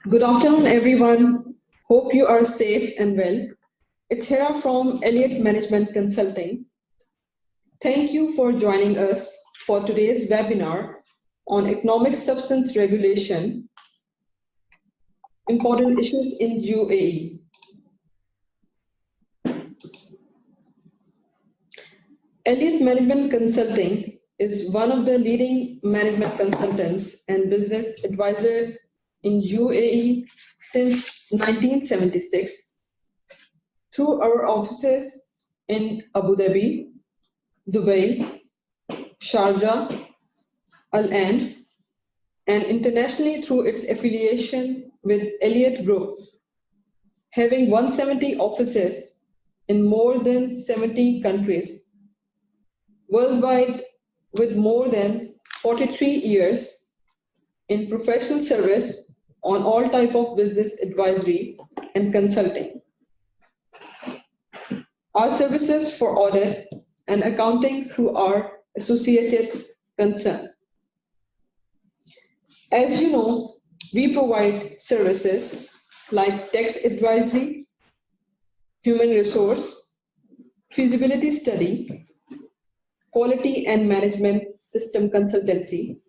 Good afternoon, everyone. Hope you are safe and well. It's Hera from Alliott Management Consulting. Thank you for joining us for today's webinar on economic substance regulation, important issues in U.A.E. Alliott Management Consulting is one of the leading management consultants and business advisors in U.A.E. since 1976 through our offices in Abu Dhabi, Dubai, Sharjah, Alliott, and internationally through its affiliation with Alliott Group, having 170 offices in more than 70 countries worldwide, with more than 43 years in professional service on all type of business advisory and consulting. Our services for audit and accounting through our associated concern. As you know, we provide services like tax advisory, human resource, feasibility study, quality and management system consultancy,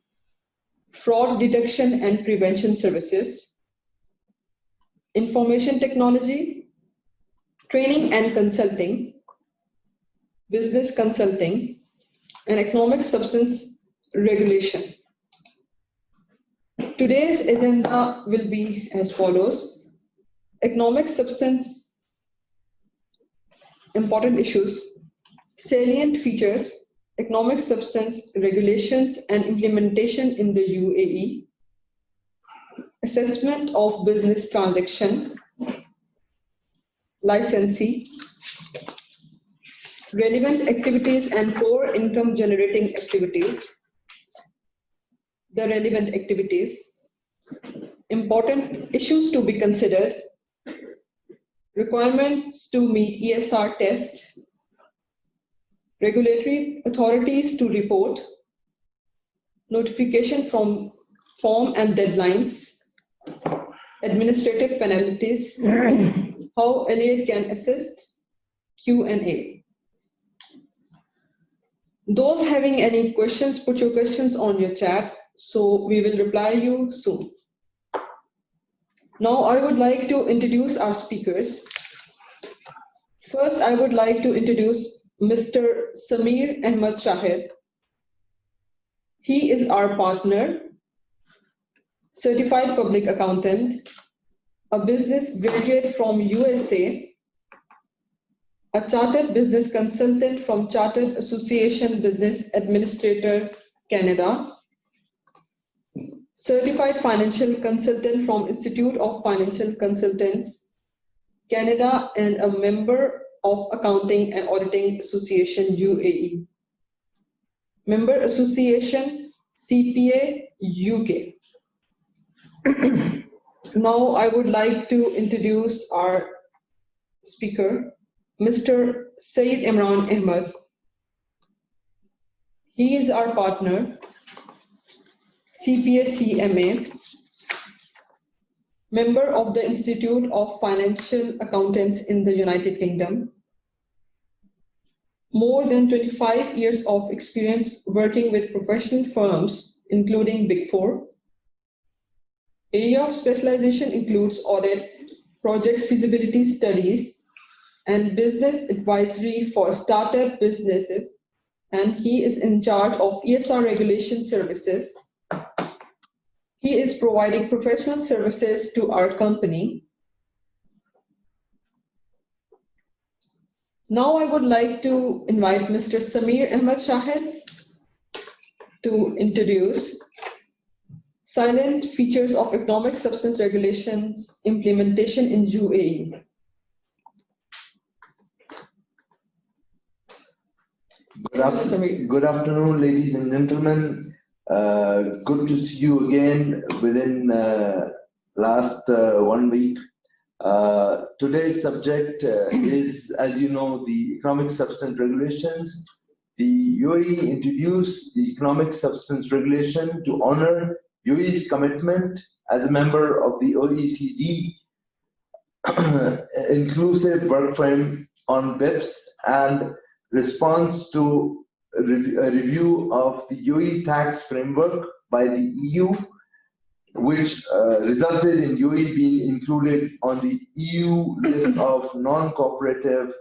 fraud detection and prevention services, information technology, training and consulting, business consulting, and economic substance regulation. Today's agenda will be as follows: economic substance, important issues, salient features, economic substance regulations and implementation in the U.A.E, assessment of business transaction, licensee, relevant activities and core income generating activities, the relevant activities, important issues to be considered, requirements to meet ESR test, regulatory authorities to report, notification from form and deadlines, administrative penalties, how Alliott can assist, Q&A. Those having any questions, put your questions on your chat, so we will reply you soon. Now I would like to introduce our speakers. First, I would like to introduce Mr. Samir Ahmed Shahid. He is our partner, certified public accountant, a business graduate from USA, a chartered business consultant from Chartered Association Business Administrator, Canada, certified financial consultant from Institute of Financial Consultants, Canada, and a member of Accounting and Auditing Association, U.A.E. Member Association, CPA, UK. Now I would like to introduce our speaker, Mr. Saeed Imran Ahmed. He is our partner, CPA CMA, member of the Institute of Financial Accountants in the United Kingdom, more than 25 years of experience working with professional firms, including Big Four. Area of specialization includes audit, project feasibility studies, and business advisory for startup businesses, and he is in charge of ESR regulation services. He is providing professional services to our company. Now I would like to invite Mr. Samir Ahmed Shahid to introduce salient features of economic substance regulations implementation in U.A.E. Good afternoon, ladies and gentlemen. Good to see you again within last 1 week. Today's subject is, as you know, the economic substance regulations the U.A.E. introduced the economic substance regulation to honor U.A.E.'s commitment as a member of the OECD inclusive work frame on BEPS and response to a review of the U.A.E. tax framework by the EU, which resulted in U.A.E. being included on the EU list of non-cooperative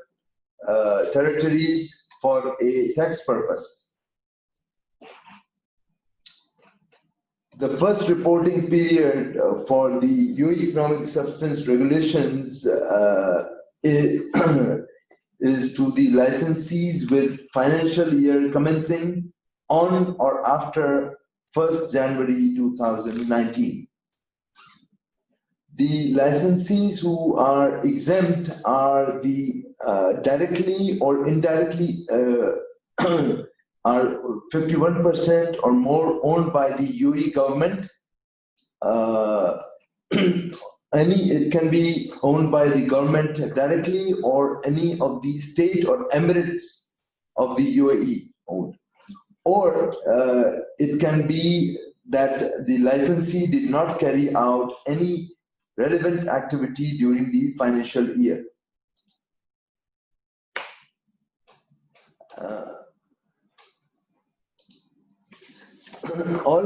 territories for a tax purpose. The first reporting period for the U.A.E. economic substance regulations is to the licensees with financial year commencing on or after 1st January 2019. The licensees who are exempt are the directly or indirectly are 51% or more owned by the U.A.E. government. It can be owned by the government directly or any of the state or emirates of the U.A.E. owned. Or it can be that the licensee did not carry out any relevant activity during the financial year. All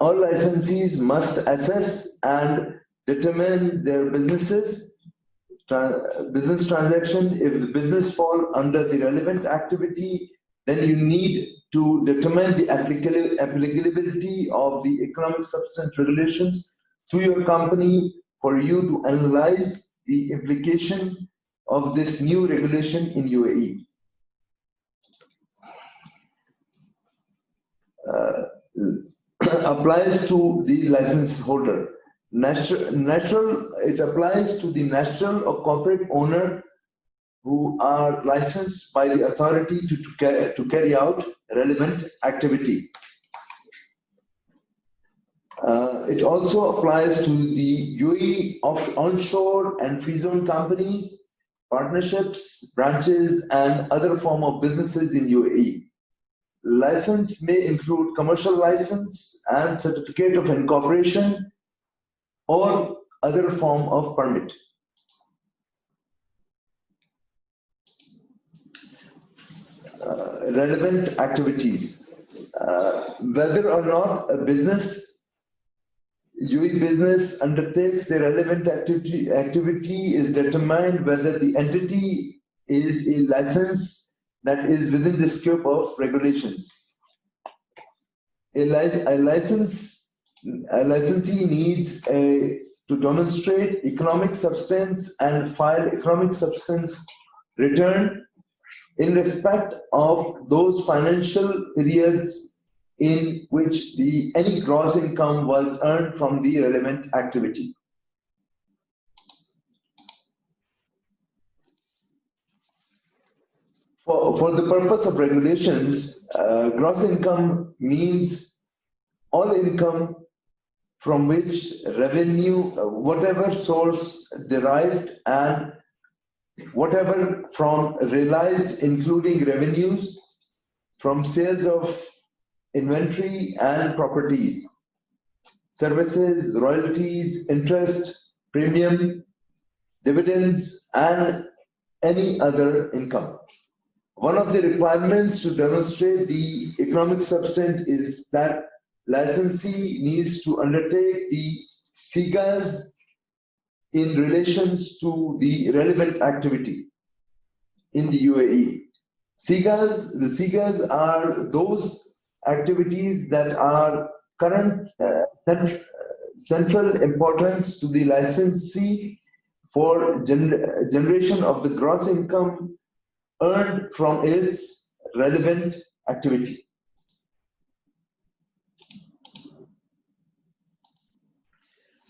licensees must assess and determine their business transaction. If the business fall under the relevant activity, then you need to determine the applicability of the economic substance regulations to your company for you to analyze the implication of this new regulation in U.A.E. Applies to the license holder. It applies to the national or corporate owner who are licensed by the authority to carry out relevant activity. It also applies to the U.A.E. onshore and free zone companies, partnerships, branches, and other form of businesses in U.A.E. License may include commercial license and certificate of incorporation or other form of permit. Relevant activities. Whether or not a business, U.A.E. business undertakes the relevant activity is determined whether the entity is a license that is within the scope of regulations. A licensee needs to demonstrate economic substance and file economic substance return in respect of those financial periods in which any gross income was earned from the relevant activity. For the purpose of regulations, gross income means all income from which revenue, whatever source derived and whatever from realized, including revenues from sales of inventory and properties, services, royalties, interest, premium, dividends, and any other income. One of the requirements to demonstrate the economic substance is that licensee needs to undertake the SIGAs in relations to the relevant activity in the U.A.E. The SIGAs are those activities that are current central importance to the licensee for generation of the gross income earned from its relevant activity.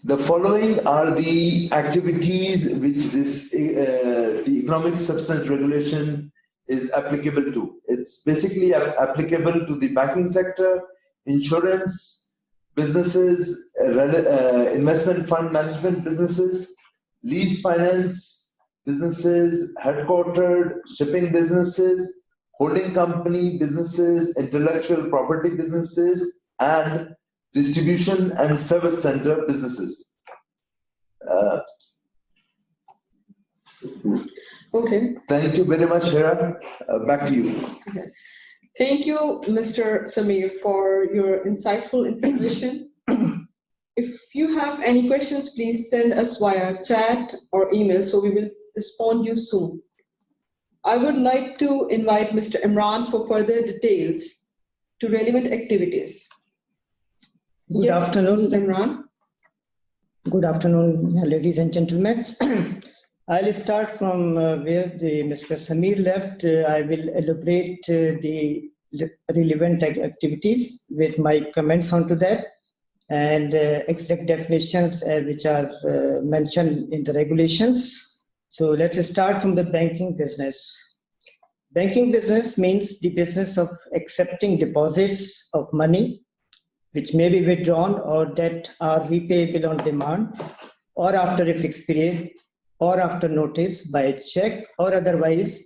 The following are the activities which the economic substance regulation is applicable to. It's basically applicable to the banking sector, insurance businesses, investment fund management businesses, lease finance businesses, headquartered shipping businesses, holding company businesses, intellectual property businesses, and distribution and service center businesses. Okay. Thank you very much, Hera. Back to you. Okay. Thank you, Mr. Samir, for your insightful information. If you have any questions, please send us via chat or email, so we will respond you soon. I would like to invite Mr. Imran for further details to relevant activities. Good afternoon. Mr. Imran. Good afternoon, ladies and gentlemen. I'll start from where Mr. Samir left. I will elaborate the relevant activities with my comments onto that and exact definitions which are mentioned in the regulations. So let's start from the banking business. Banking business means the business of accepting deposits of money which may be withdrawn or that are repayable on demand or after a fixed period or after notice by a check or otherwise,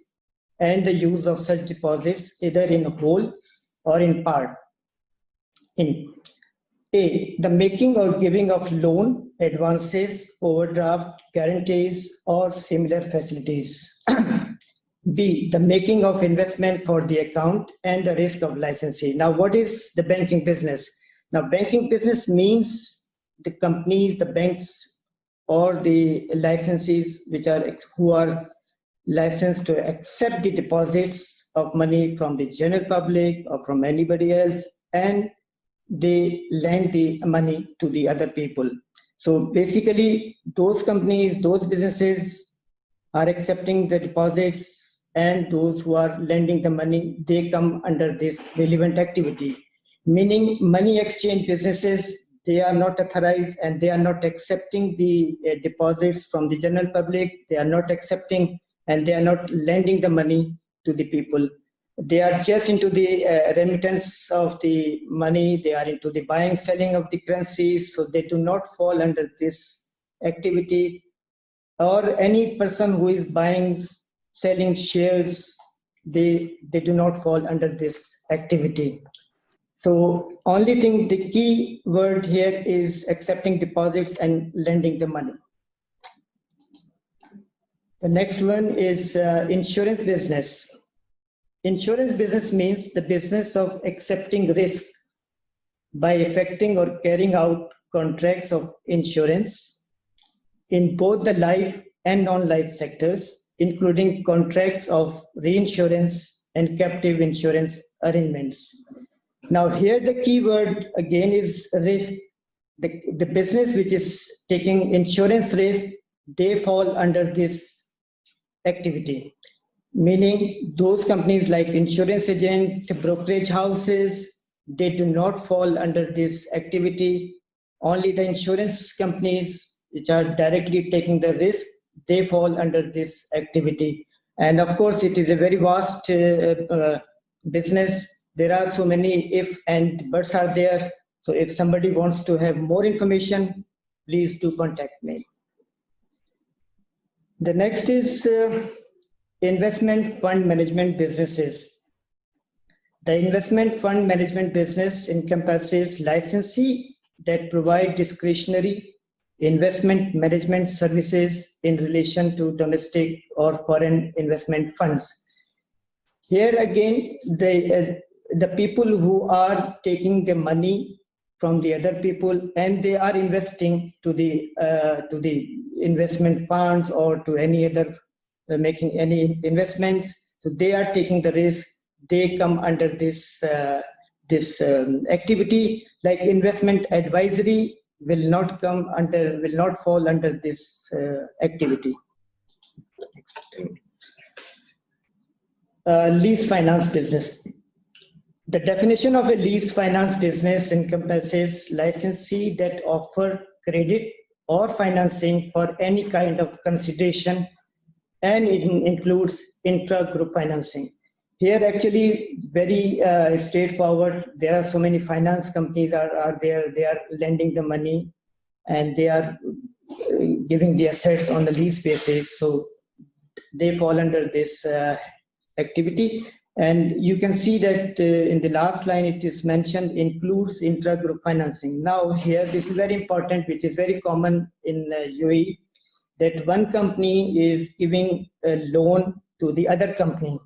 and the use of such deposits either in whole or in part. In A, the making or giving of loan, advances, overdraft, guarantees, or similar facilities. B, the making of investment for the account and the risk of licensee. Now, what is the banking business? Now, banking business means the companies, the banks, or the licensees who are licensed to accept the deposits of money from the general public or from anybody else, and they lend the money to the other people. So basically, those companies, those businesses are accepting the deposits, and those who are lending the money, they come under this relevant activity. Meaning money exchange businesses, they are not authorized and they are not accepting the deposits from the general public. They are not accepting and they are not lending the money to the people. They are just into the remittance of the money. They are into the buying, selling of the currencies. So they do not fall under this activity. Or any person who is buying, selling shares, they do not fall under this activity. So only thing, the key word here is accepting deposits and lending the money. The next one is insurance business. Insurance business means the business of accepting risk by effecting or carrying out contracts of insurance in both the life and non-life sectors, including contracts of reinsurance and captive insurance arrangements. Now here the key word again is risk. The business which is taking insurance risk, they fall under this activity. Meaning those companies like insurance agent, brokerage houses, they do not fall under this activity. Only the insurance companies which are directly taking the risk, they fall under this activity. And of course, it is a very vast business. There are so many if and buts are there. So if somebody wants to have more information, please do contact me. The next is investment fund management businesses. The investment fund management business encompasses licensee that provide discretionary investment management services in relation to domestic or foreign investment funds. Here again, the people who are taking the money from the other people and they are investing to the investment funds or to any other making any investments. So they are taking the risk. They come under this activity. Like investment advisory will not fall under this activity. Lease finance business. The definition of a lease finance business encompasses licensee that offer credit or financing for any kind of consideration, and it includes intra-group financing. Here actually very straightforward. There are so many finance companies are there. They are lending the money and they are giving the assets on the lease basis. So they fall under this activity. And you can see that in the last line, it is mentioned includes intra-group financing. Now here, this is very important, which is very common in UAE, that one company is giving a loan to the other company,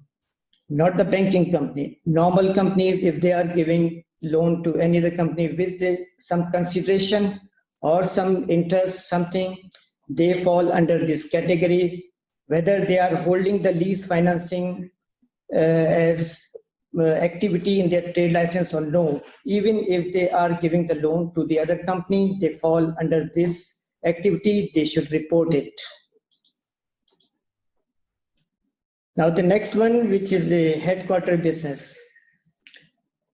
not the banking company. Normal companies, if they are giving loan to any other company with some consideration or some interest, something, they fall under this category, whether they are holding the lease financing as activity in their trade license or no. Even if they are giving the loan to the other company, they fall under this activity, they should report it. Now the next one, which is the headquarter business.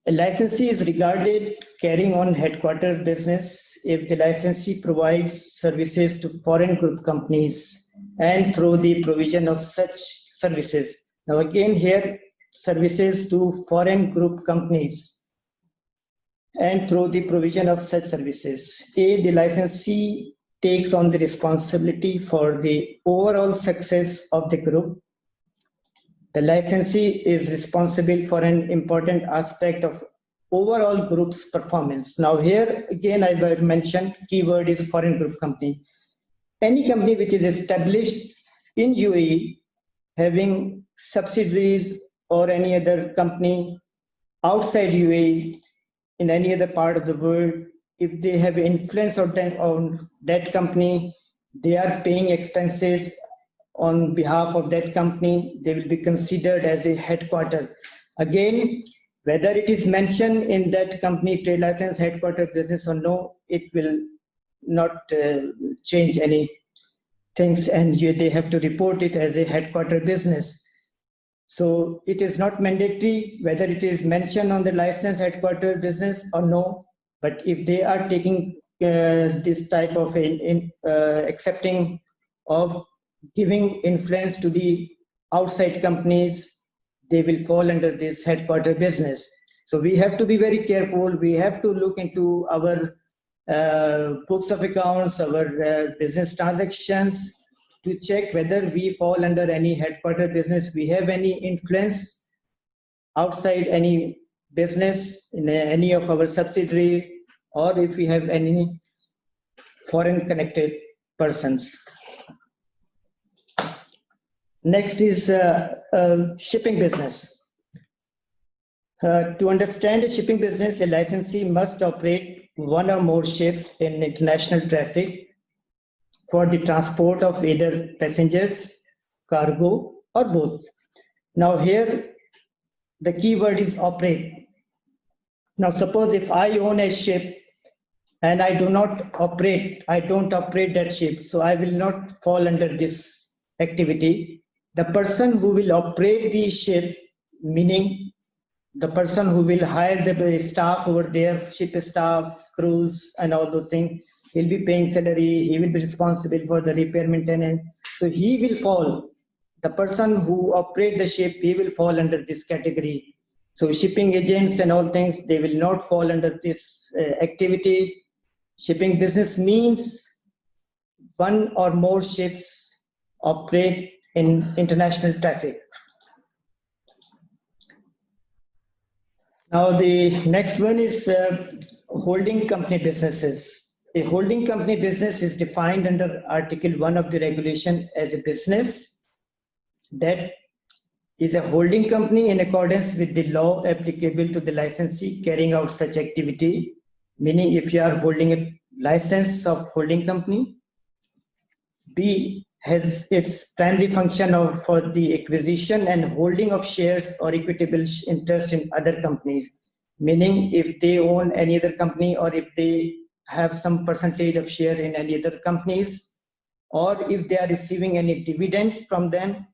A licensee is regarded carrying on headquarter business if the licensee provides services to foreign group companies and through the provision of such services. Now again here, services to foreign group companies and through the provision of such services. A, the licensee takes on the responsibility for the overall success of the group. The licensee is responsible for an important aspect of overall group's performance. Now here, again, as I mentioned, keyword is foreign group company. Any company which is established in UAE, having subsidiaries or any other company outside UAE, in any other part of the world, if they have influence on that company, they are paying expenses on behalf of that company, they will be considered as a headquarter. Again, whether it is mentioned in that company trade license headquarter business or no, it will not change any things, and they have to report it as a headquarter business. So it is not mandatory whether it is mentioned on the license headquarter business or no, but if they are taking this type of accepting of giving influence to the outside companies, they will fall under this headquarter business. So we have to be very careful. We have to look into our books of accounts, our business transactions, to check whether we fall under any headquarter business, we have any influence outside any business in any of our subsidiary, or if we have any foreign connected persons. Next is shipping business. To understand a shipping business, a licensee must operate one or more ships in international traffic for the transport of either passengers, cargo, or both. Now here, the key word is operate. Now suppose if I own a ship and I don't operate that ship, so I will not fall under this activity. The person who will operate the ship, meaning the person who will hire the staff over there, ship staff, crews, and all those things, he'll be paying salary, he will be responsible for the repair maintenance. So he will fall, the person who operates the ship, he will fall under this category. So shipping agents and all things, they will not fall under this activity. Shipping business means one or more ships operate in international traffic. Now the next one is holding company businesses. A holding company business is defined under Article 1 of the regulation as a business that is a holding company in accordance with the law applicable to the licensee carrying out such activity. Meaning, if you are holding a license of holding company, B has its primary function for the acquisition and holding of shares or equitable interest in other companies. Meaning, if they own any other company, or if they have some percentage of share in any other companies, or if they are receiving any dividend from them,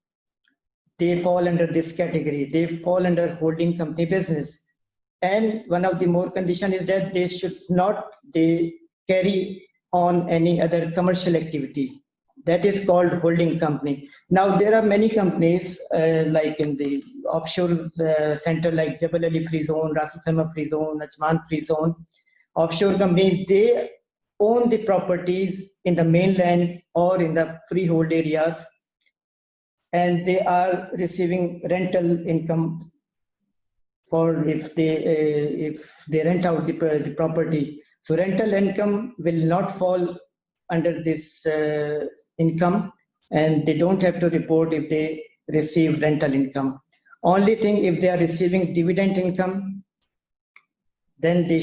they fall under this category. They fall under holding company business. And one of the more condition is that they should not carry on any other commercial activity. That is called holding company. Now there are many companies like in the offshore center like Jebel Ali Free Zone, Ras Al Khaimah Free Zone, Ajman Free Zone. Offshore companies, they own the properties in the mainland or in the freehold areas, and they are receiving rental income for if they rent out the property. So rental income will not fall under this income, and they don't have to report if they receive rental income. Only thing, if they are receiving dividend income, then they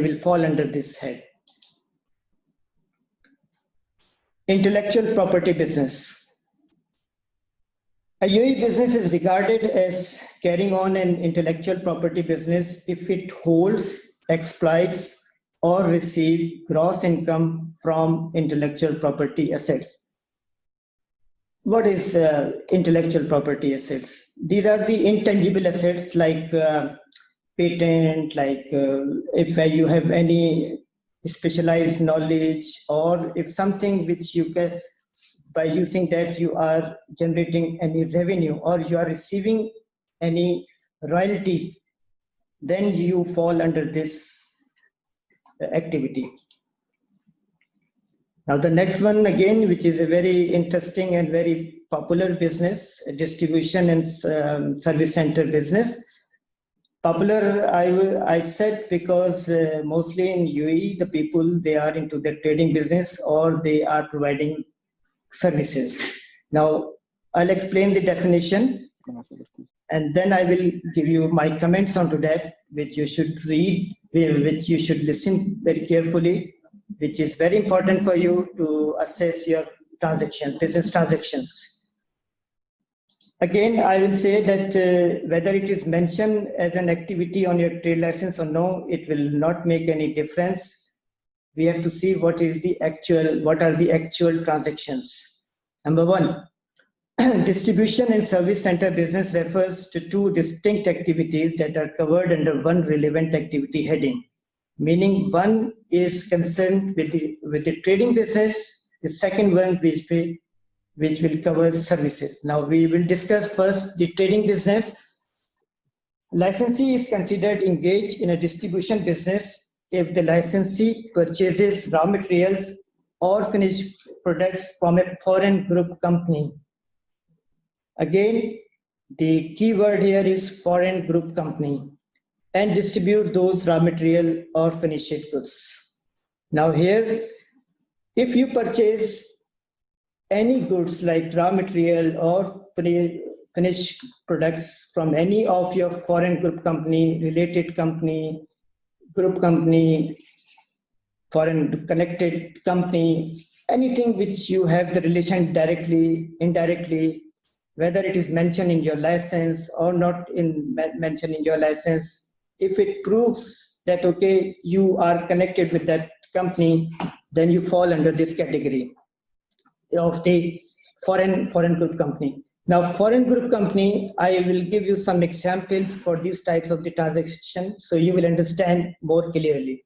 will fall under this head. Intellectual property business. A UAE business is regarded as carrying on an intellectual property business if it holds, exploits, or receives gross income from intellectual property assets. What is intellectual property assets? These are the intangible assets like patent, like if you have any specialized knowledge, or if something which you can, by using that you are generating any revenue or you are receiving any royalty, then you fall under this activity. Now the next one again, which is a very interesting and very popular business, distribution and service center business. Popular, I said, because mostly in UAE, the people, they are into the trading business or they are providing services. Now, I'll explain the definition and then I will give you my comments onto that, which you should read, which you should listen very carefully, which is very important for you to assess your transactions, business transactions. Again, I will say that whether it is mentioned as an activity on your trade license or no, it will not make any difference. We have to see what are the actual transactions. Number one, distribution and service center business refers to two distinct activities that are covered under one relevant activity heading. Meaning one is concerned with the trading business, the second one which will cover services. Now we will discuss first the trading business. Licensee is considered engaged in a distribution business if the licensee purchases raw materials or finished products from a foreign group company. Again, the key word here is foreign group company, and distribute those raw material or finished goods. Now here, if you purchase any goods like raw material or finished products from any of your foreign group company, related company, group company, foreign connected company, anything which you have the relation directly, indirectly, whether it is mentioned in your license or not mentioned in your license, if it proves that, okay, you are connected with that company, then you fall under this category of the foreign group company. Now, foreign group company, I will give you some examples for these types of the transaction so you will understand more clearly.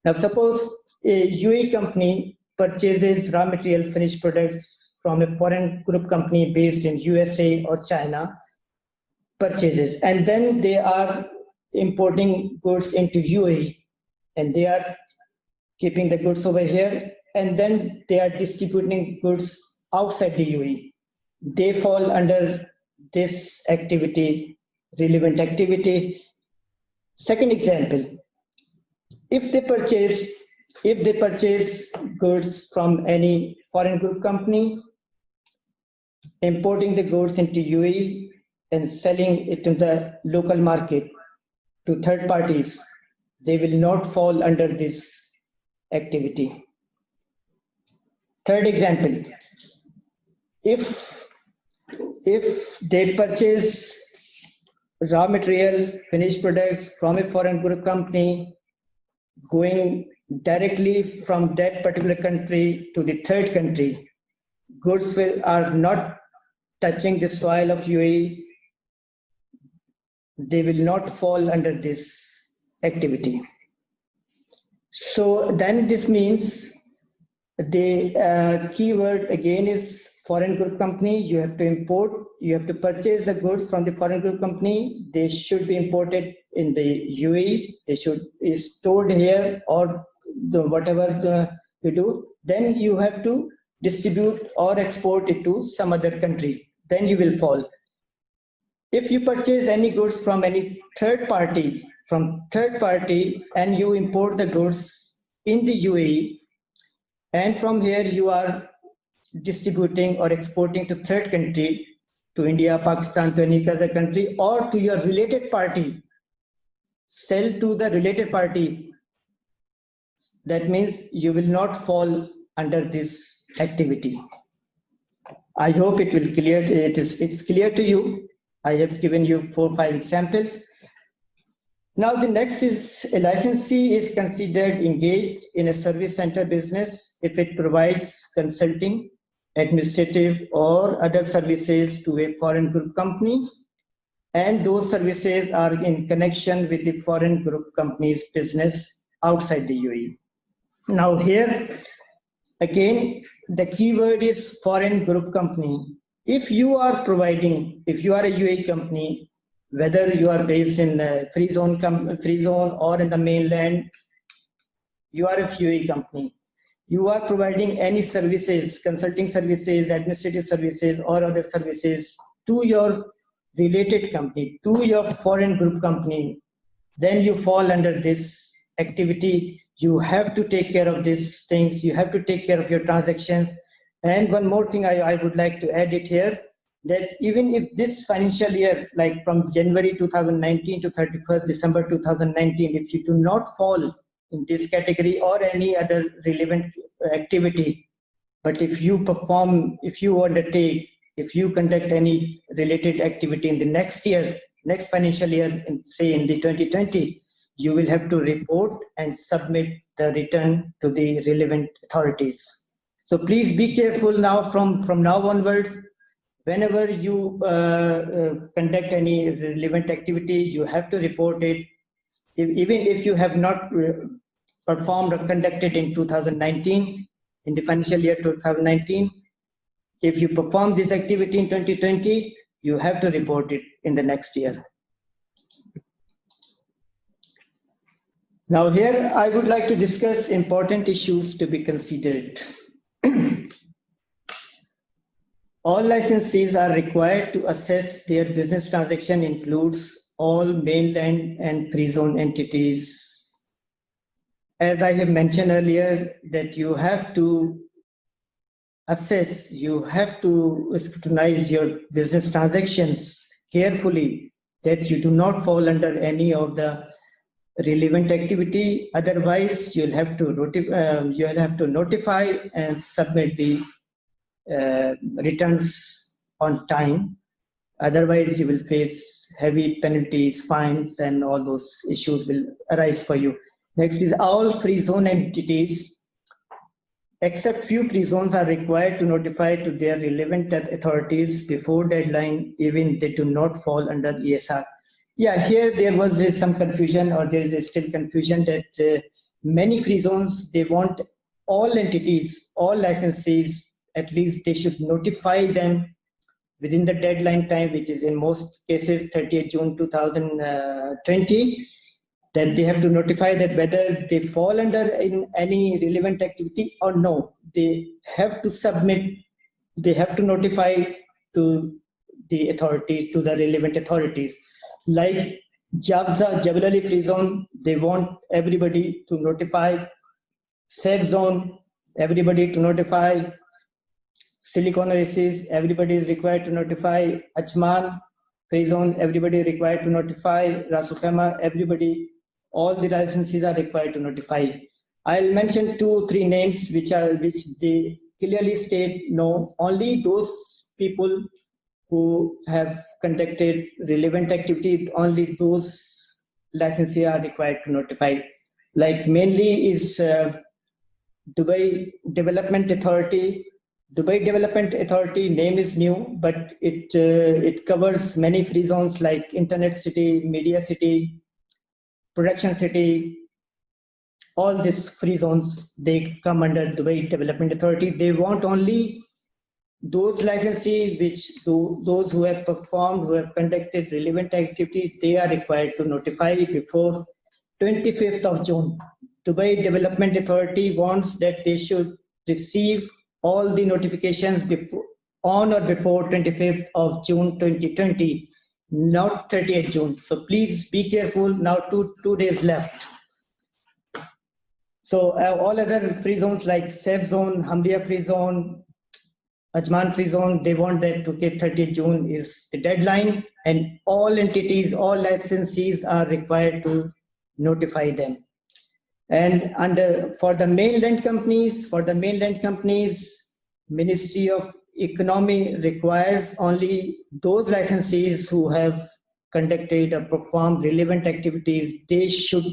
Now, suppose a UAE company purchases raw material finished products from a foreign group company based in USA or China, purchases, and then they are importing goods into UAE and they are keeping the goods over here, and then they are distributing goods outside the UAE. They fall under this activity, relevant activity. Second example, if they purchase goods from any foreign group company, importing the goods into UAE and selling it in the local market to third parties, they will not fall under this activity. Third example, if they purchase raw material, finished products from a foreign group company, going directly from that particular country to the third country, goods are not touching the soil of UAE, they will not fall under this activity. So then this means the keyword again is foreign group company. You have to import, you have to purchase the goods from the foreign group company. They should be imported in the UAE. They should be stored here or whatever you do. Then you have to distribute or export it to some other country. Then you will fall. if you purchase any goods from any third party, and you import the goods in the UAE, and from here you are distributing or exporting to third country, to India, Pakistan, to any other country, or to your related party, sell to the related party, that means you will not fall under this activity. I hope it will clear. It's clear to you. I have given you 4 or 5 examples. Now the next is a licensee is considered engaged in a service center business if it provides consulting, administrative or other services to a foreign group company, and those services are in connection with the foreign group company's business outside the UAE. Now here again, the keyword is foreign group company. If you are a UAE company, whether you are based in the free zone or in the mainland, you are a UAE company. You are providing any services, consulting services, administrative services, or other services to your related company, to your foreign group company, then you fall under this activity. You have to take care of these things. You have to take care of your transactions. And one more thing I would like to add it here, that even if this financial year, like from January 2019 to 31st December 2019, if you do not fall in this category or any other relevant activity, but if you perform, if you undertake, if you conduct any related activity in the next year, next financial year, say in the 2020, you will have to report and submit the return to the relevant authorities. So please be careful now from now onwards. Whenever you conduct any relevant activity, you have to report it. Even if you have not performed or conducted in 2019, in the financial year 2019, if you perform this activity in 2020, you have to report it in the next year. Now here I would like to discuss important issues to be considered. All licensees are required to assess their business transaction includes all mainland and free zone entities. As I have mentioned earlier, that you have to assess, you have to scrutinize your business transactions carefully, that you do not fall under any of the relevant activity. Otherwise, you'll have to notify and submit the returns on time. Otherwise, you will face heavy penalties, fines, and all those issues will arise for you. Next is all free zone entities, except few free zones, are required to notify to their relevant authorities before deadline, even they do not fall under ESR. Yeah, here there was some confusion, or there is still confusion, that many free zones, they want all entities, all licensees, at least they should notify them within the deadline time, which is in most cases 30th June 2020, that they have to notify that whether they fall under in any relevant activity or no. They have to submit, they have to notify to the authorities, to the relevant authorities. Like Jabza, Jebel Ali Free Zone, they want everybody to notify. Safe Zone, everybody to notify. Silicon Oasis, everybody is required to notify. Ajman Free Zone, everybody is required to notify. Ras Al Khaimah, everybody, all the licensees are required to notify. I'll mention 2-3 names which they clearly state no, only those people who have conducted relevant activity, only those licensees are required to notify. Like mainly is Dubai Development Authority. Dubai Development Authority name is new, but it covers many free zones like Internet City, Media City, Production City. All these free zones, they come under Dubai Development Authority. They want only those licensees, those who have performed, who have conducted relevant activity, they are required to notify before 25th of June. Dubai Development Authority wants that they should receive all the notifications on or before 25th of June 2020. not 30th June. So please be careful. Now two days left. So all other free zones like Safe Zone, Hamdia Free Zone, Ajman Free Zone, they want that 30th June is the deadline, and all entities, all licensees are required to notify them. And for the mainland companies, Ministry of Economy requires only those licensees who have conducted or performed relevant activities. They should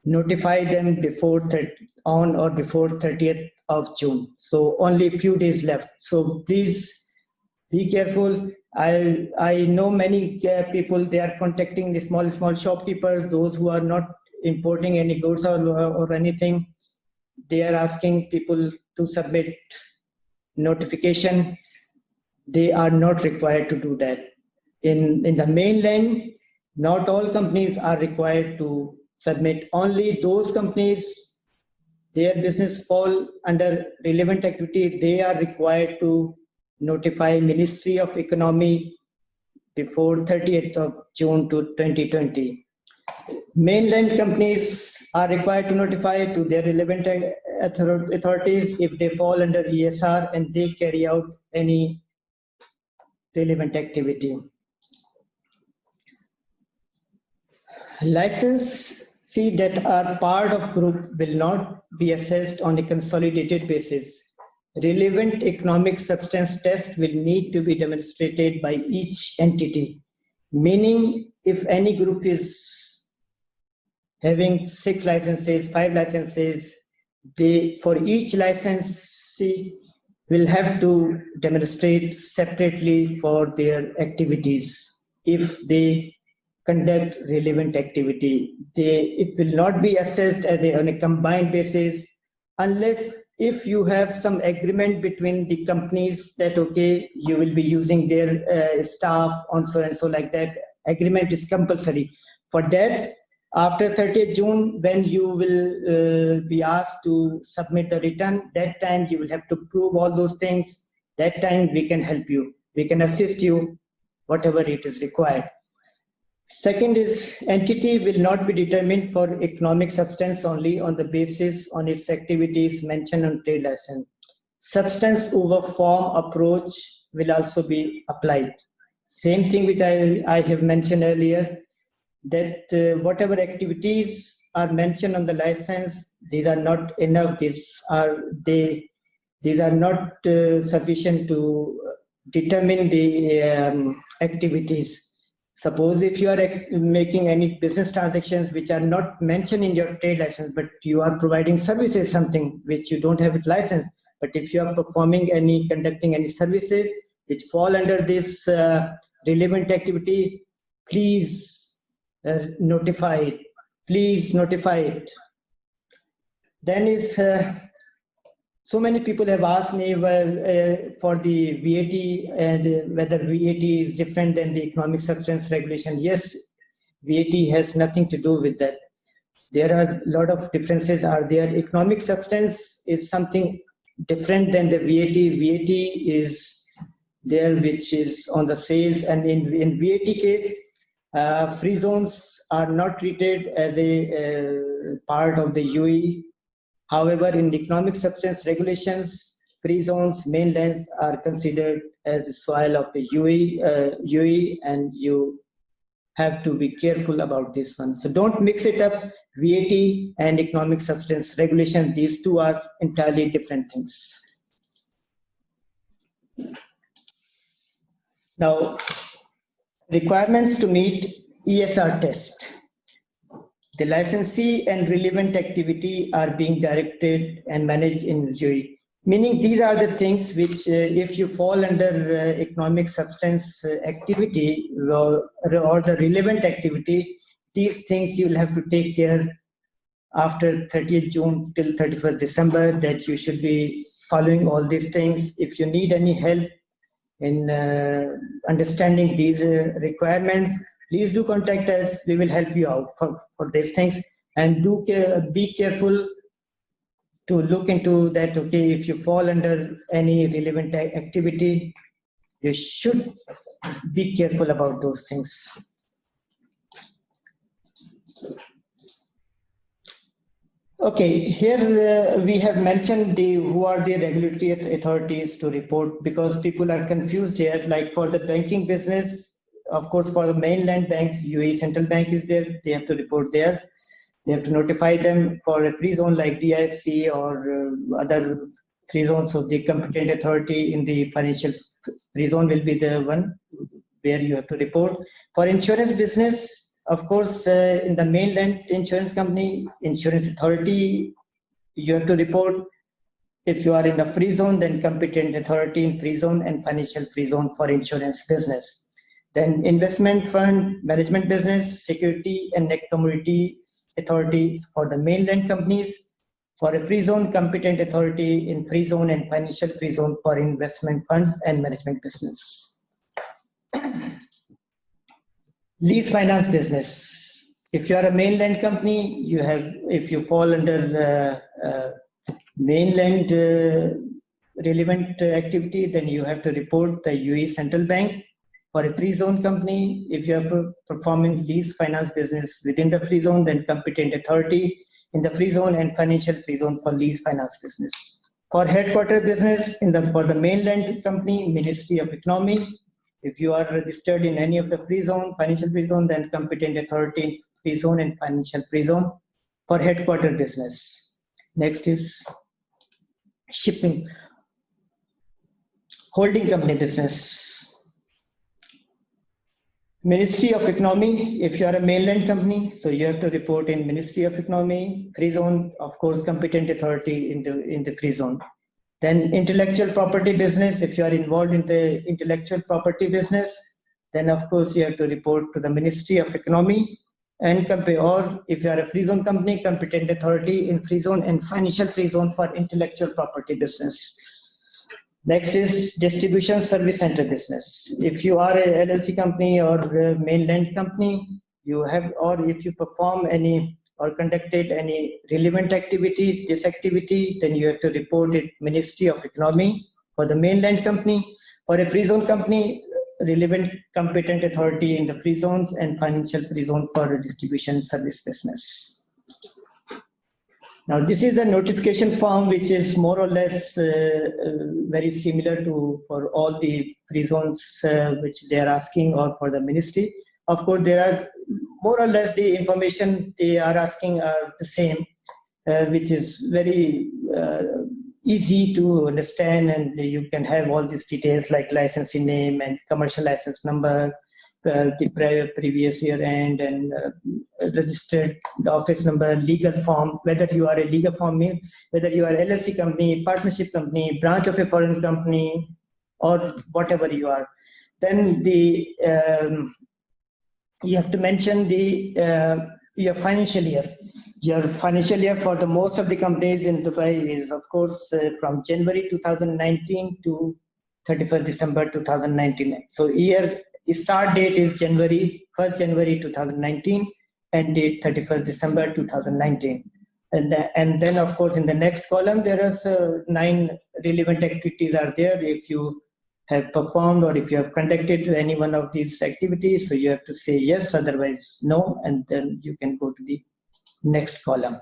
notify them on or before 30th of June. So only a few days left. So please be careful. I know many people, they are contacting the small shopkeepers, those who are not importing any goods or anything. They are asking people to submit notification. They are not required to do that. In the mainland, not all companies are required to submit. Only those companies, their business fall under relevant activity, they are required to notify Ministry of Economy before 30th of June 2020. Mainland companies are required to notify to their relevant authorities if they fall under ESR and they carry out any relevant activity. Licensees that are part of group will not be assessed on a consolidated basis. Relevant economic substance test will need to be demonstrated by each entity. Meaning, if any group is having 6 licenses, 5 licenses, for each licensee will have to demonstrate separately for their activities. If they conduct relevant activity, it will not be assessed on a combined basis unless if you have some agreement between the companies that, okay, you will be using their staff on so and so, like that. Agreement is compulsory. For that, after 30th June, when you will be asked to submit the return, that time you will have to prove all those things. That time we can help you. We can assist you, whatever it is required. Second is, entity will not be determined for economic substance only on the basis on its activities mentioned on trade license. Substance over form approach will also be applied. Same thing which I have mentioned earlier, that whatever activities are mentioned on the license, these are not enough. These are not sufficient to determine the activities. Suppose if you are making any business transactions which are not mentioned in your trade license, but you are providing services, something which you don't have a license, but if you are conducting any services which fall under this relevant activity, please notify it. Please notify it. Then is, so many people have asked me for the VAT and whether VAT is different than the economic substance regulation. Yes, VAT has nothing to do with that. There are a lot of differences are there. Economic substance is something different than the VAT. VAT is there which is on the sales, and in VAT case, free zones are not treated as a part of the U.A.E. However, in the economic substance regulations, free zones, mainlands are considered as the soil of the U.A.E, and you have to be careful about this one. So don't mix it up, VAT and economic substance regulation. These two are entirely different things. Now, requirements to meet ESR test. The licensee and relevant activity are being directed and managed in U.A.E. Meaning these are the things which if you fall under economic substance activity or the relevant activity, these things you'll have to take care after 30th June till 31st December, that you should be following all these things. If you need any help in understanding these requirements, please do contact us. We will help you out for these things. And be careful to look into that. Okay, if you fall under any relevant activity, you should be careful about those things. Okay, here we have mentioned who are the regulatory authorities to report, because people are confused here. Like for the banking business, of course, for the mainland banks, UAE Central Bank is there. They have to report there. They have to notify them. For a free zone like DIFC or other free zones, so the competent authority in the financial free zone will be the one where you have to report. For insurance business, of course, in the mainland insurance company, insurance authority, you have to report. If you are in the free zone, then competent authority in free zone and financial free zone for insurance business. Then investment fund, management business, security and commodity authorities for the mainland companies. For a free zone, competent authority in free zone and financial free zone for investment funds and management business. Lease finance business. If you are a mainland company, you have, if you fall under mainland relevant activity, then you have to report the UAE Central Bank. For a free zone company, if you are performing lease finance business within the free zone, then competent authority in the free zone and financial free zone for lease finance business. For headquarter business, for the mainland company, Ministry of Economy. If you are registered in any of the free zone, financial free zone, then competent authority in free zone and financial free zone for headquarter business. Next is shipping, holding company business. Ministry of Economy, if you are a mainland company, so you have to report in Ministry of Economy, free zone, of course, competent authority in the free zone. Then intellectual property business, if you are involved in the intellectual property business, then of course you have to report to the Ministry of Economy and or if you are a free zone company, competent authority in free zone and financial free zone for intellectual property business. Next is distribution service center business. If you are a LLC company or a mainland company, you have, or if you perform any or conducted any relevant activity, this activity, then you have to report it Ministry of Economy for the mainland company. For a free zone company, relevant competent authority in the free zones and financial free zone for distribution service business. Now, this is a notification form which is more or less very similar to for all the free zones which they are asking, or for the ministry. Of course, there are more or less the information they are asking are the same, which is very easy to understand, and you can have all these details like licensing name and commercial license number, the previous year end, and registered office number, legal form, whether you are a legal form, whether you are LLC company, partnership company, branch of a foreign company, or whatever you are. Then the you have to mention the your financial year. Your financial year for the most of the companies in Dubai is, of course, from January 2019 to 31st December 2019. So year start date is1st January 2019 and date 31st December 2019. And then, of course, in the next column, there are 9 relevant activities are there. If you have performed or if you have conducted any one of these activities, so you have to say yes, otherwise no, and then you can go to the next column.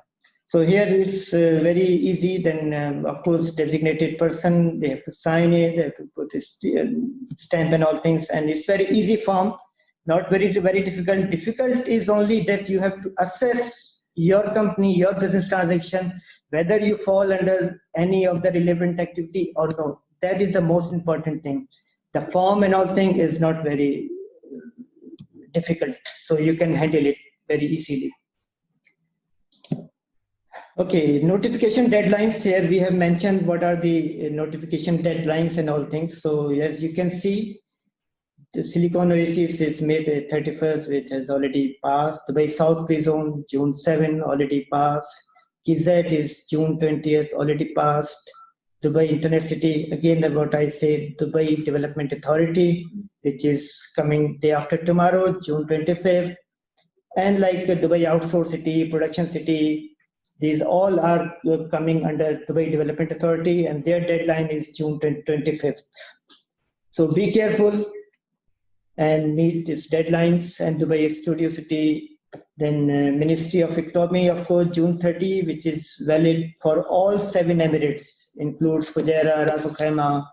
So here it's very easy. Then, of course, designated person, they have to sign it, they have to put a stamp and all things, and it's very easy form, not very difficult. Difficult is only that you have to assess your company, your business transaction, whether you fall under any of the relevant activity or no. That is the most important thing. The form and all thing is not very difficult, so you can handle it very easily. Okay, notification deadlines. Here we have mentioned what are the notification deadlines and all things. So as you can see, the Silicon Oasis is May 31st, which has already passed. Dubai South Free Zone, June 7, already passed. KZ is June 20th, already passed. Dubai Internet City, again what I said, Dubai Development Authority, which is coming day after tomorrow, June 25th. And like Dubai Outsource City, Production City, these all are coming under Dubai Development Authority, and their deadline is June 25th. So be careful and meet these deadlines. And Dubai Studio City, then Ministry of Economy, of course, June 30, which is valid for all 7 Emirates, includes Fujairah, Ras Al Khaimah,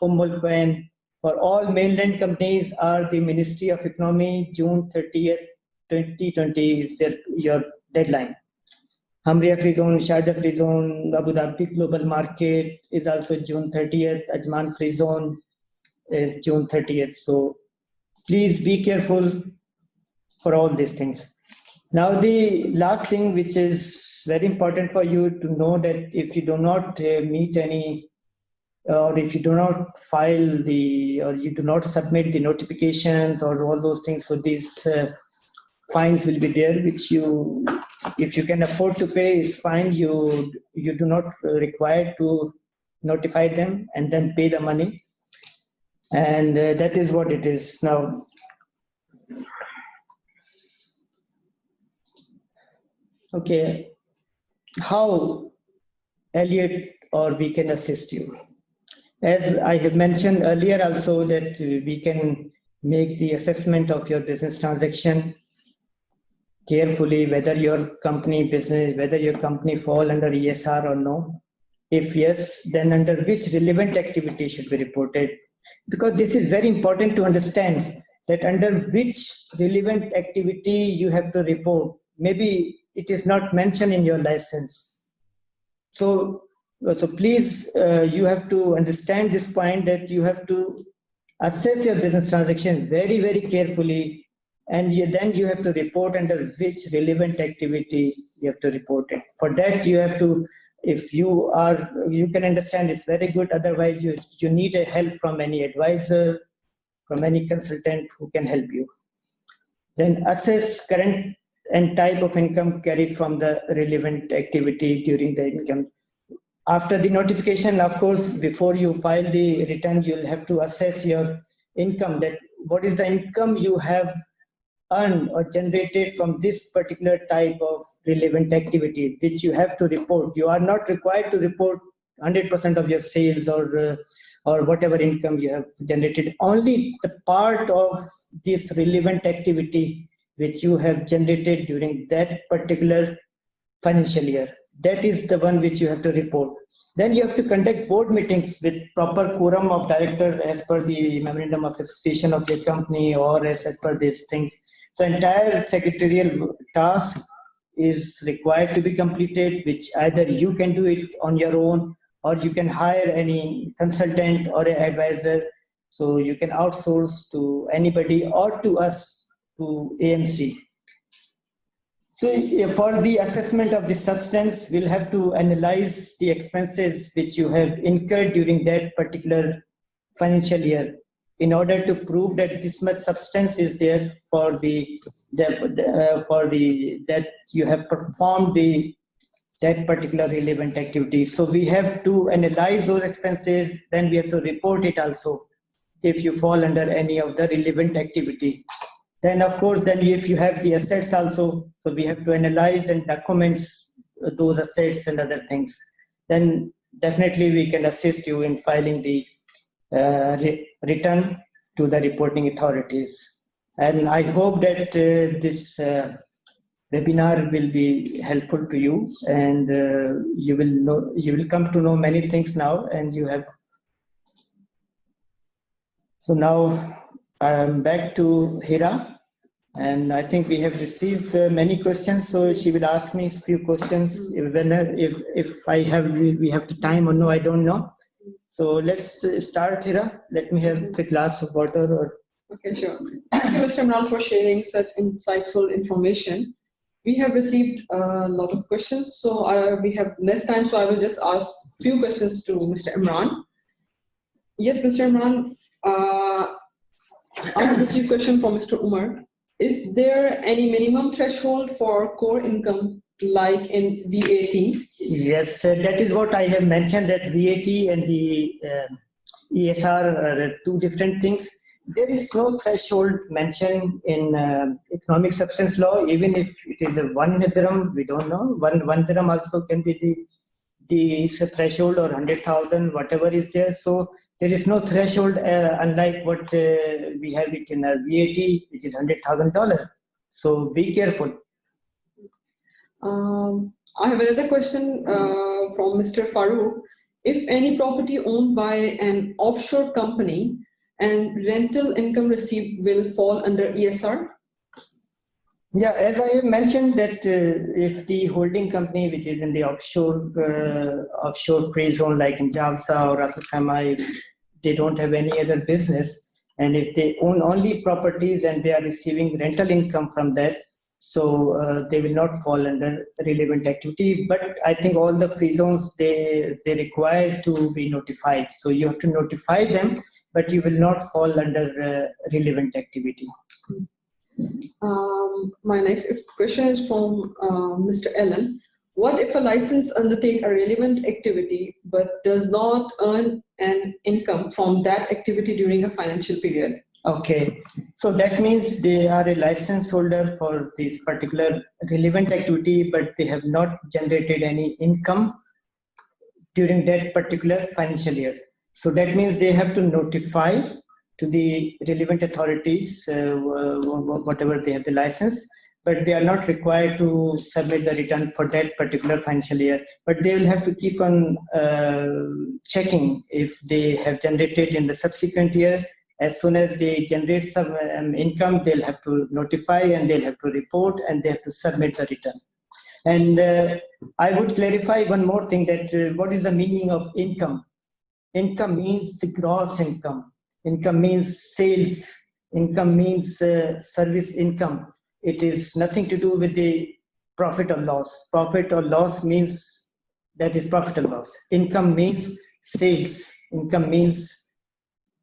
Al Quwain. For all mainland companies are the Ministry of Economy, June 30th, 2020 is your deadline. Hamria Free Zone, Sharjah Free Zone, Abu Dhabi Global Market is also June 30th. Ajman Free Zone is June 30th. So please be careful for all these things. Now, the last thing which is very important for you to know, that if you do not meet any, or if you do not file the, or you do not submit the notifications or all those things, so these fines will be there, which you, if you can afford to pay, it's fine. You do not require to notify them and then pay the money. And that is what it is. Now, okay, how Alliott or we can assist you? As I have mentioned earlier also, that we can make the assessment of your business transaction carefully, whether your company fall under ESR or no. If yes, then under which relevant activity should be reported? Because this is very important to understand, that under which relevant activity you have to report. Maybe it is not mentioned in your license. So please, you have to understand this point, that you have to assess your business transaction very, very carefully, and then you have to report under which relevant activity you have to report it. For that, you have to, if you can understand, it's very good. Otherwise, you need a help from any advisor, from any consultant who can help you. Then assess current and type of income carried from the relevant activity during the income. After the notification, of course, before you file the return, you'll have to assess your income, that what is the income you have earned or generated from this particular type of relevant activity, which you have to report. You are not required to report 100% of your sales or whatever income you have generated. Only the part of this relevant activity which you have generated during that particular financial year. That is the one which you have to report. Then you have to conduct board meetings with proper quorum of directors as per the memorandum of association of the company, or as per these things. So entire secretarial task is required to be completed, which either you can do it on your own, or you can hire any consultant or an advisor. So you can outsource to anybody or to us, to AMC. So for the assessment of the substance, we'll have to analyze the expenses which you have incurred during that particular financial year, in order to prove that this much substance is there for that you have performed that particular relevant activity. So we have to analyze those expenses, then we have to report it also if you fall under any of the relevant activity. Then of course, then if you have the assets also, so we have to analyze and document those assets and other things. Then definitely we can assist you in filing the return to the reporting authorities. And I hope that this webinar will be helpful to you, and you will come to know many things now. And you have. So now I'm back to Hira, and I think we have received many questions. So she will ask me a few questions. If we have the time or no, I don't know. So let's start, Hira. Let me have a glass of water. Okay, sure. Thank you, Mr. Imran, for sharing such insightful information. We have received a lot of questions, so we have less time, so I will just ask a few questions to Mr. Imran. Yes, Mr. Imran, I have received a question from Mr. Umar. Is there any minimum threshold for core income, like in VAT? Yes, that is what I have mentioned, that VAT and the ESR are two different things. There is no threshold mentioned in economic substance law, even if it is a 1 dirham, we don't know. One dirham also can be the threshold, or 100,000, whatever is there. So There is no threshold, unlike what we have it in a VAT, which is $100,000. So be careful. I have another question from Mr. Farooq. If any property owned by an offshore company and rental income received will fall under ESR? Yeah, as I have mentioned that if the holding company, which is in the offshore free zone, like in Javsa or Ras Al Khaimah, they don't have any other business, and if they own only properties and they are receiving rental income from that, so they will not fall under relevant activity. But I think all the free zones, they require to be notified. So you have to notify them, but you will not fall under relevant activity. My next question is from Mr. Ellen. What if a license undertake a relevant activity but does not earn an income from that activity during a financial period? Okay, so that means they are a license holder for this particular relevant activity, but they have not generated any income during that particular financial year. So that means they have to notify to the relevant authorities, whatever they have the license, but they are not required to submit the return for that particular financial year. But they will have to keep on checking if they have generated in the subsequent year. As soon as they generate some income, they'll have to notify and they'll have to report and they have to submit the return. And I would clarify one more thing, that what is the meaning of income? Income means the gross income. Income means sales. Income means service income. It is nothing to do with the profit or loss. Profit or loss means that is profit or loss. Income means sales. Income means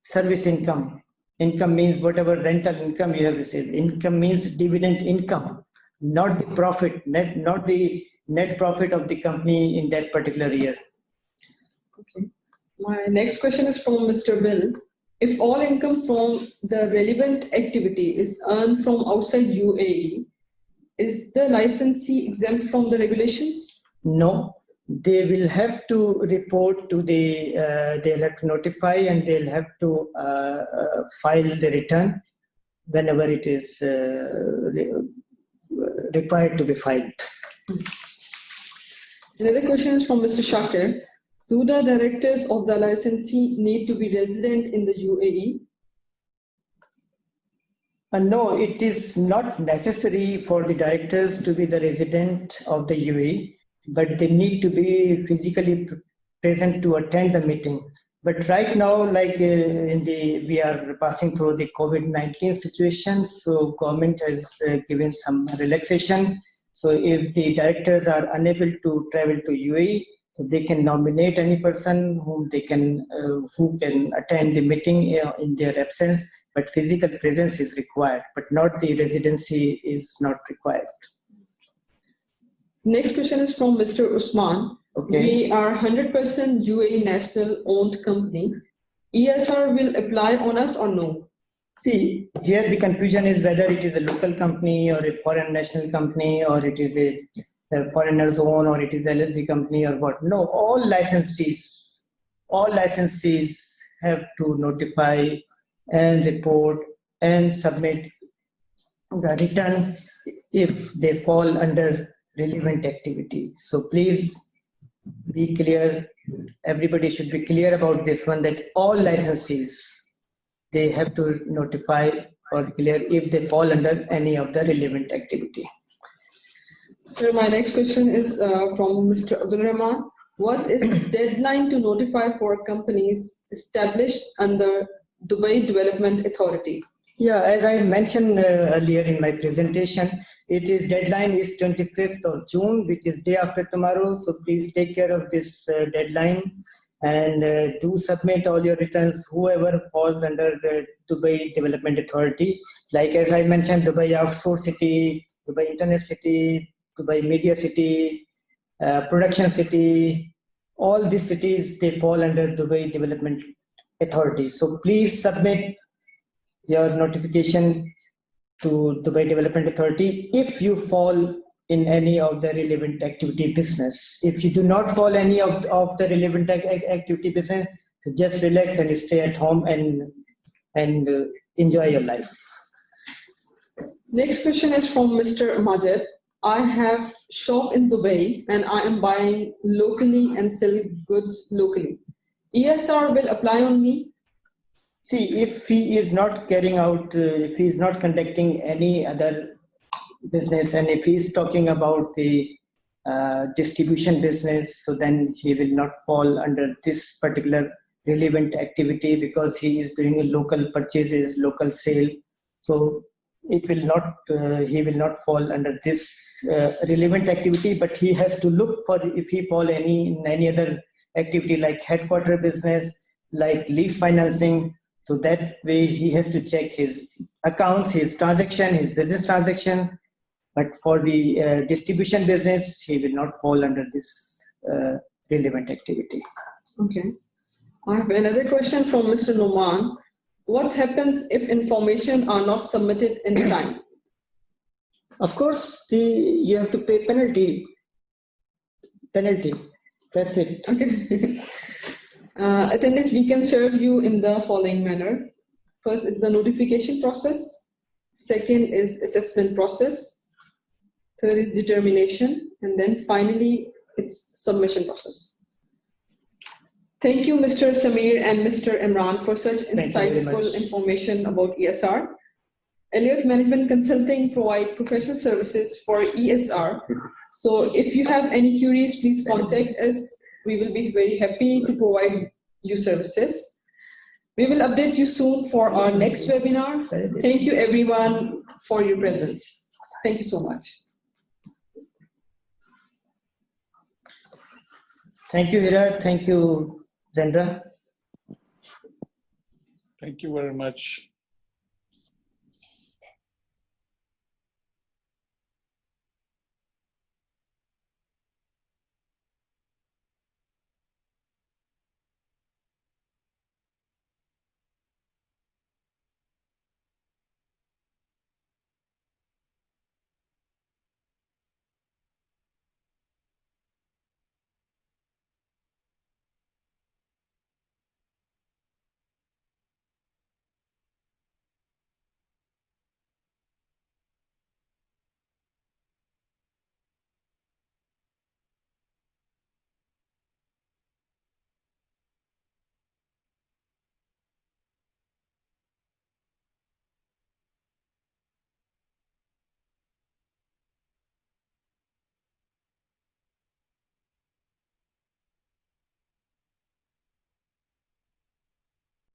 service income. Income means whatever rental income you have received. Income means dividend income, not the profit, not the net profit of the company in that particular year. Okay. My next question is from Mr. Bill. If all income from the relevant activity is earned from outside UAE, is the licensee exempt from the regulations? No. They will have to report to the, they'll have to notify and they'll have to file the return whenever it is required to be filed. Another question is from Mr. Shakir. Do the directors of the licensee need to be resident in the UAE? No, it is not necessary for the directors to be the resident of the UAE, but they need to be physically present to attend the meeting. But right now, like we are passing through the COVID-19 situation, so government has given some relaxation. So if the directors are unable to travel to UAE, so they can nominate any person whom they can, who can attend the meeting in their absence, but physical presence is required, but not the residency is not required. Next question is from Mr. Usman. Okay. We are 100% UAE national owned company. ESR will apply on us or no? See, here the confusion is whether it is a local company or a foreign national company, or it is a foreigner's own, or it is LLC company or what. No, all licensees have to notify and report and submit the return if they fall under relevant activity. So please be clear. Everybody should be clear about this one, that all licensees, they have to notify or declare if they fall under any of the relevant activity. So my next question is from Mr. Abdul Rahman. What is the deadline to notify for companies established under Dubai Development Authority? Yeah, as I mentioned earlier in my presentation, deadline is 25th of June, which is day after tomorrow. So please take care of this deadline and do submit all your returns, whoever falls under the Dubai Development Authority. Like as I mentioned, Dubai Outsource City, Dubai Internet City, Dubai Media City, Production City, all these cities, they fall under Dubai Development Authority. So please submit your notification to Dubai Development Authority if you fall in any of the relevant activity business. If you do not fall any of the relevant activity business, So just relax and stay at home and enjoy your life. Next question is from Mr. Majid. I have shop in Dubai and I am buying locally and selling goods locally. ESR will apply on me? See, if he is not carrying out, if he is not conducting any other business, and if he is talking about the distribution business, so then he will not fall under this particular relevant activity because he is doing a local purchases, local sale. So it will not, he will not fall under this relevant activity, but he has to look for if he fall in any other activity like headquarter business, like lease financing. So that way he has to check his accounts, his transaction, his business transaction. But for the distribution business, he will not fall under this relevant activity. Okay. I have another question from Mr. Noman. What happens if information are not submitted in time? Of course, you have to pay penalty. That's it. Okay. Attendance, we can serve you in the following manner. First is the notification process. Second is assessment process. Third is determination. And then finally, it's submission process. Thank you, Mr. Samir and Mr. Imran, for such insightful information about ESR. Alliott Management Consulting provide professional services for ESR. So if you have any queries, please contact us. We will be very happy to provide you services. We will update you soon for our next webinar. Thank you everyone for your presence. Thank you so much. Thank you, Hira. Thank you, Zendra. Thank you very much.